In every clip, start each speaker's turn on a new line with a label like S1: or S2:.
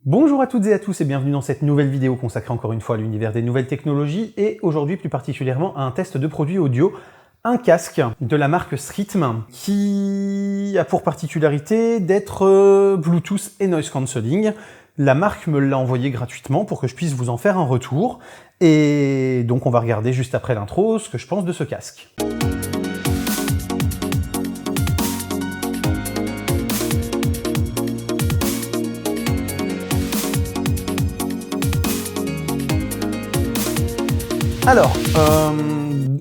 S1: Bonjour à toutes et à tous et bienvenue dans cette nouvelle vidéo consacrée encore une fois à l'univers des nouvelles technologies et aujourd'hui plus particulièrement à un test de produit audio, un casque de la marque Srhythm qui a pour particularité d'être Bluetooth et Noise Cancelling. La marque me l'a envoyé gratuitement pour que je puisse vous en faire un retour et donc on va regarder juste après l'intro ce que je pense de ce casque. Alors,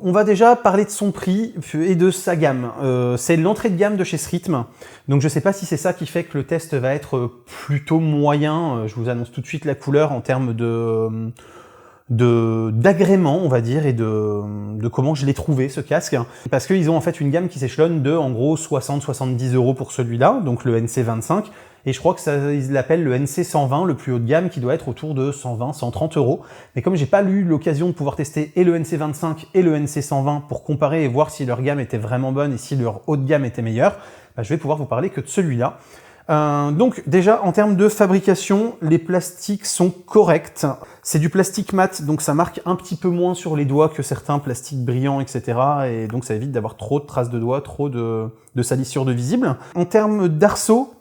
S1: on va déjà parler de son prix et de sa gamme. C'est l'entrée de gamme de chez Srhythm, donc je ne sais pas si c'est ça qui fait que le test va être plutôt moyen. Je vous annonce tout de suite la couleur en termes d'agrément, on va dire, et de comment je l'ai trouvé ce casque. Parce qu'ils ont en fait une gamme qui s'échelonne de en gros 60-70 € pour celui-là, donc le NC25. Et je crois que ils l'appellent le NC120, le plus haut de gamme, qui doit être autour de 120-130 €. Mais comme j'ai pas eu l'occasion de pouvoir tester et le NC25 et le NC120 pour comparer et voir si leur gamme était vraiment bonne et si leur haut de gamme était meilleur, bah, je vais pouvoir vous parler que de celui-là. Donc déjà en termes de fabrication, les plastiques sont corrects. C'est du plastique mat, donc ça marque un petit peu moins sur les doigts que certains plastiques brillants, etc. Et donc ça évite d'avoir trop de traces de doigts, trop de salissures de visible. En termes d'arceau,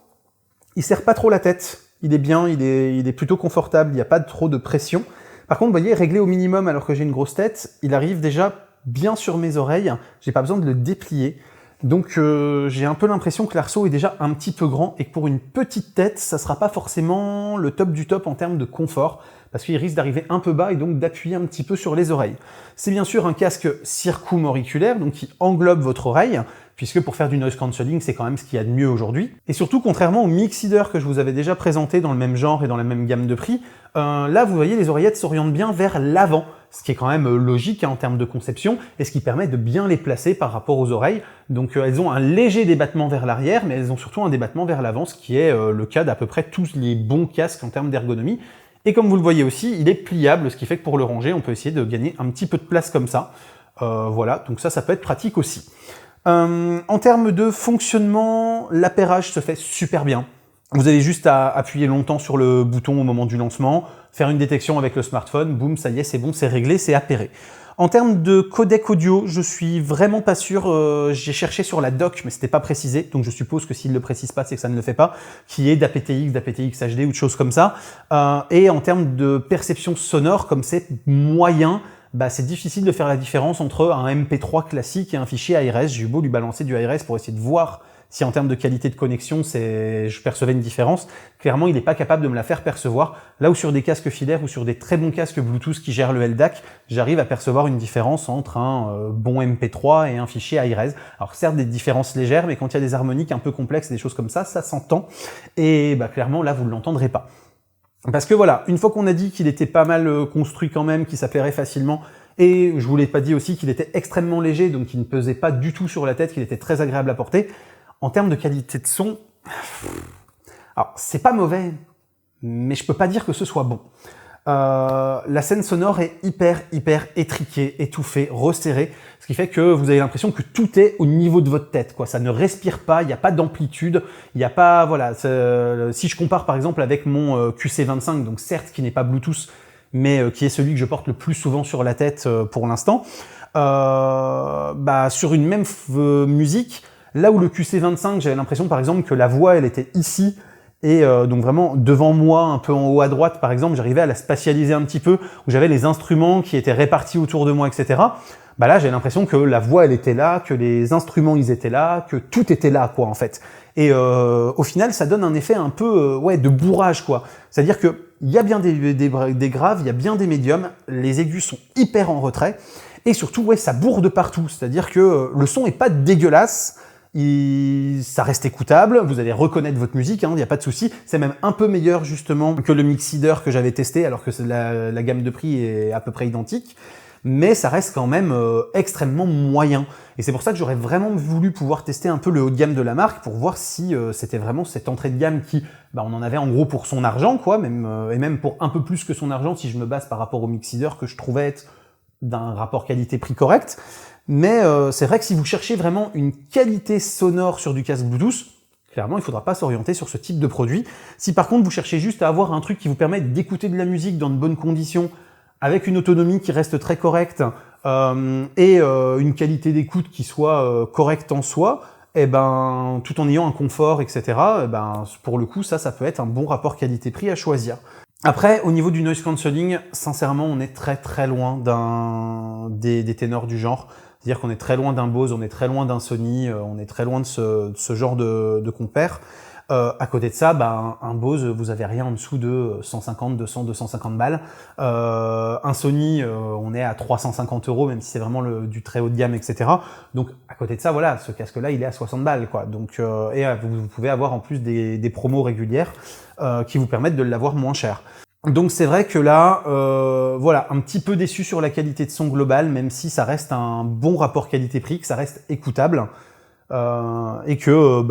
S1: il serre pas trop la tête, il est bien, il est plutôt confortable, il n'y a pas trop de pression. Par contre, vous voyez, réglé au minimum alors que j'ai une grosse tête, il arrive déjà bien sur mes oreilles, j'ai pas besoin de le déplier. Donc j'ai un peu l'impression que l'arceau est déjà un petit peu grand et que pour une petite tête, ça sera pas forcément le top du top en termes de confort, parce qu'il risque d'arriver un peu bas et donc d'appuyer un petit peu sur les oreilles. C'est bien sûr un casque circumauriculaire, donc qui englobe votre oreille, puisque pour faire du noise cancelling, c'est quand même ce qu'il y a de mieux aujourd'hui. Et surtout, contrairement au Mixider que je vous avais déjà présenté dans le même genre et dans la même gamme de prix, là, vous voyez, les oreillettes s'orientent bien vers l'avant, ce qui est quand même logique en termes de conception, et ce qui permet de bien les placer par rapport aux oreilles. Donc elles ont un léger débattement vers l'arrière, mais elles ont surtout un débattement vers l'avant, ce qui est le cas d'à peu près tous les bons casques en termes d'ergonomie. Et comme vous le voyez aussi, il est pliable, ce qui fait que pour le ranger, on peut essayer de gagner un petit peu de place comme ça. Voilà, donc ça peut être pratique aussi. En termes de fonctionnement, l'appairage se fait super bien. Vous avez juste à appuyer longtemps sur le bouton au moment du lancement, faire une détection avec le smartphone, boum, ça y est, c'est bon, c'est réglé, c'est appairé. En termes de codec audio, je suis vraiment pas sûr, j'ai cherché sur la doc, mais c'était pas précisé, donc je suppose que s'il le précise pas, c'est que ça ne le fait pas, qui est d'aptX, d'aptX HD ou de choses comme ça. Et en termes de perception sonore, comme c'est moyen, bah, c'est difficile de faire la différence entre un MP3 classique et un fichier ARS. J'ai eu beau lui balancer du ARS pour essayer de voir si en termes de qualité de connexion, je percevais une différence. Clairement, il n'est pas capable de me la faire percevoir. Là où sur des casques filaires ou sur des très bons casques Bluetooth qui gèrent le LDAC, j'arrive à percevoir une différence entre un bon MP3 et un fichier ARS. Alors certes, des différences légères, mais quand il y a des harmoniques un peu complexes, des choses comme ça s'entend. Et bah, clairement, là, vous ne l'entendrez pas. Parce que voilà, une fois qu'on a dit qu'il était pas mal construit quand même, qu'il s'appairait facilement, et je vous l'ai pas dit aussi qu'il était extrêmement léger, donc qu'il ne pesait pas du tout sur la tête, qu'il était très agréable à porter, en termes de qualité de son, alors c'est pas mauvais, mais je peux pas dire que ce soit bon. La scène sonore est hyper étriquée, étouffée, resserrée, ce qui fait que vous avez l'impression que tout est au niveau de votre tête, quoi. Ça ne respire pas, il n'y a pas d'amplitude, il n'y a pas, voilà, si je compare par exemple avec mon QC25, donc certes qui n'est pas Bluetooth, mais qui est celui que je porte le plus souvent sur la tête pour l'instant, bah, sur une même musique, là où le QC25, j'avais l'impression par exemple que la voix elle était ici, et donc vraiment devant moi, un peu en haut à droite par exemple, j'arrivais à la spatialiser un petit peu, où j'avais les instruments qui étaient répartis autour de moi, etc. Bah là, j'ai l'impression que la voix elle était là, que les instruments ils étaient là, que tout était là quoi en fait. Et au final, ça donne un effet un peu ouais, de bourrage quoi. C'est-à-dire que il y a bien des graves, il y a bien des médiums, les aigus sont hyper en retrait, et surtout ouais, ça bourre de partout. C'est-à-dire que le son est pas dégueulasse. Ça reste écoutable, vous allez reconnaître votre musique, il n'y a pas de souci. C'est même un peu meilleur justement que le Mixider que j'avais testé, alors que la gamme de prix est à peu près identique. Mais ça reste quand même extrêmement moyen. Et c'est pour ça que j'aurais vraiment voulu pouvoir tester un peu le haut de gamme de la marque pour voir si c'était vraiment cette entrée de gamme qui, bah, on en avait en gros pour son argent, quoi, et même pour un peu plus que son argent si je me base par rapport au Mixider que je trouvais être d'un rapport qualité-prix correct. Mais c'est vrai que si vous cherchez vraiment une qualité sonore sur du casque Bluetooth, clairement, il ne faudra pas s'orienter sur ce type de produit. Si par contre, vous cherchez juste à avoir un truc qui vous permette d'écouter de la musique dans de bonnes conditions, avec une autonomie qui reste très correcte, et une qualité d'écoute qui soit correcte en soi, et ben, tout en ayant un confort, etc., et ben, pour le coup, ça peut être un bon rapport qualité-prix à choisir. Après, au niveau du noise cancelling, sincèrement, on est très loin des ténors du genre. C'est-à-dire qu'on est très loin d'un Bose, on est très loin d'un Sony, on est très loin de ce genre de compère. À côté de ça, un Bose, vous avez rien en dessous de 150, 200, 250 balles. Un Sony, on est à 350 €, même si c'est vraiment du très haut de gamme, etc. Donc, à côté de ça, voilà, ce casque-là, il est à 60 balles, quoi. Donc, vous pouvez avoir en plus des promos régulières qui vous permettent de l'avoir moins cher. Donc c'est vrai que là, voilà, un petit peu déçu sur la qualité de son global, même si ça reste un bon rapport qualité-prix, que ça reste écoutable. Et que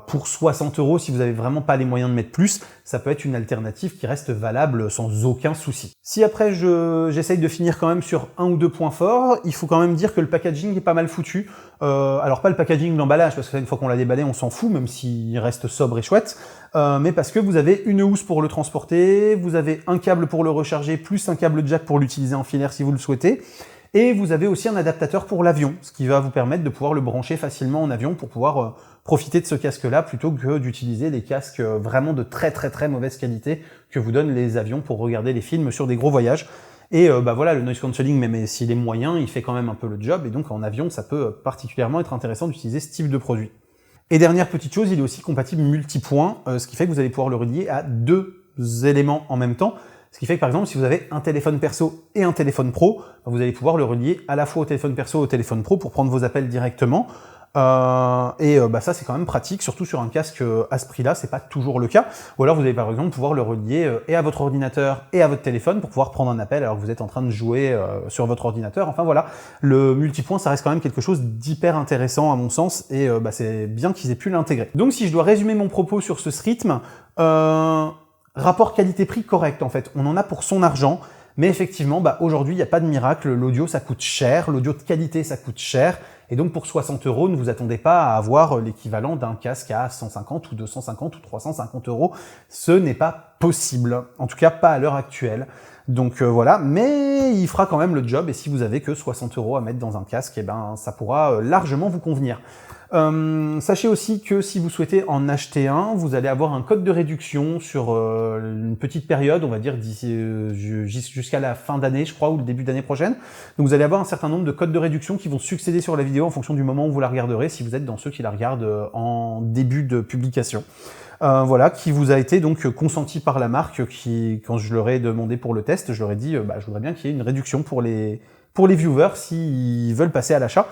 S1: pour 60 €, si vous avez vraiment pas les moyens de mettre plus, ça peut être une alternative qui reste valable sans aucun souci. Si après j'essaye de finir quand même sur un ou deux points forts, il faut quand même dire que le packaging est pas mal foutu. Alors pas le packaging, l'emballage, parce que une fois qu'on l'a déballé, on s'en fout, même s'il reste sobre et chouette, mais parce que vous avez une housse pour le transporter, vous avez un câble pour le recharger, plus un câble jack pour l'utiliser en filaire si vous le souhaitez. Et vous avez aussi un adaptateur pour l'avion, ce qui va vous permettre de pouvoir le brancher facilement en avion pour pouvoir profiter de ce casque-là plutôt que d'utiliser des casques vraiment de très mauvaise qualité que vous donnent les avions pour regarder les films sur des gros voyages. Et voilà, le noise cancelling, même s'il est moyen, il fait quand même un peu le job, et donc en avion, ça peut particulièrement être intéressant d'utiliser ce type de produit. Et dernière petite chose, il est aussi compatible multipoint, ce qui fait que vous allez pouvoir le relier à deux éléments en même temps. Ce qui fait que par exemple, si vous avez un téléphone perso et un téléphone pro, vous allez pouvoir le relier à la fois au téléphone perso et au téléphone pro pour prendre vos appels directement. Ça c'est quand même pratique, surtout sur un casque à ce prix-là, c'est pas toujours le cas. Ou alors vous allez par exemple pouvoir le relier et à votre ordinateur et à votre téléphone pour pouvoir prendre un appel alors que vous êtes en train de jouer sur votre ordinateur. Enfin voilà, le multipoint ça reste quand même quelque chose d'hyper intéressant à mon sens et c'est bien qu'ils aient pu l'intégrer. Donc si je dois résumer mon propos sur ce rythme, rapport qualité-prix correct en fait, on en a pour son argent, mais effectivement aujourd'hui il n'y a pas de miracle, l'audio ça coûte cher, l'audio de qualité ça coûte cher, et donc pour 60 €, ne vous attendez pas à avoir l'équivalent d'un casque à 150 ou 250 ou 350 €, ce n'est pas possible, en tout cas pas à l'heure actuelle. Donc voilà, mais il fera quand même le job, et si vous avez que 60 € à mettre dans un casque, ça pourra largement vous convenir. Sachez aussi que si vous souhaitez en acheter un, vous allez avoir un code de réduction sur une petite période, on va dire jusqu'à la fin d'année, je crois, ou le début d'année prochaine. Donc vous allez avoir un certain nombre de codes de réduction qui vont succéder sur la vidéo en fonction du moment où vous la regarderez, si vous êtes dans ceux qui la regardent en début de publication. Voilà, qui vous a été donc consenti par la marque, qui, quand je leur ai demandé pour le test, je leur ai dit je voudrais bien qu'il y ait une réduction pour les viewers s'ils veulent passer à l'achat.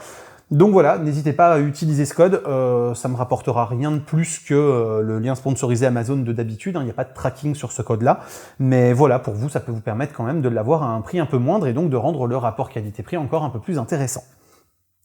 S1: Donc voilà, n'hésitez pas à utiliser ce code, ça me rapportera rien de plus que le lien sponsorisé Amazon de d'habitude, il n'y a pas de tracking sur ce code-là, mais voilà, pour vous, ça peut vous permettre quand même de l'avoir à un prix un peu moindre et donc de rendre le rapport qualité-prix encore un peu plus intéressant.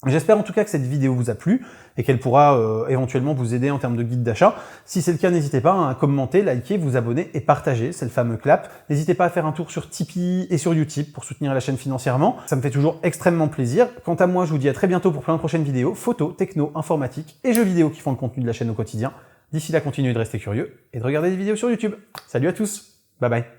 S1: J'espère en tout cas que cette vidéo vous a plu et qu'elle pourra éventuellement vous aider en termes de guide d'achat. Si c'est le cas, n'hésitez pas à commenter, liker, vous abonner et partager, c'est le fameux clap. N'hésitez pas à faire un tour sur Tipeee et sur Utip pour soutenir la chaîne financièrement. Ça me fait toujours extrêmement plaisir. Quant à moi, je vous dis à très bientôt pour plein de prochaines vidéos, photos, techno, informatique et jeux vidéo qui font le contenu de la chaîne au quotidien. D'ici là, continuez de rester curieux et de regarder des vidéos sur YouTube. Salut à tous, bye bye.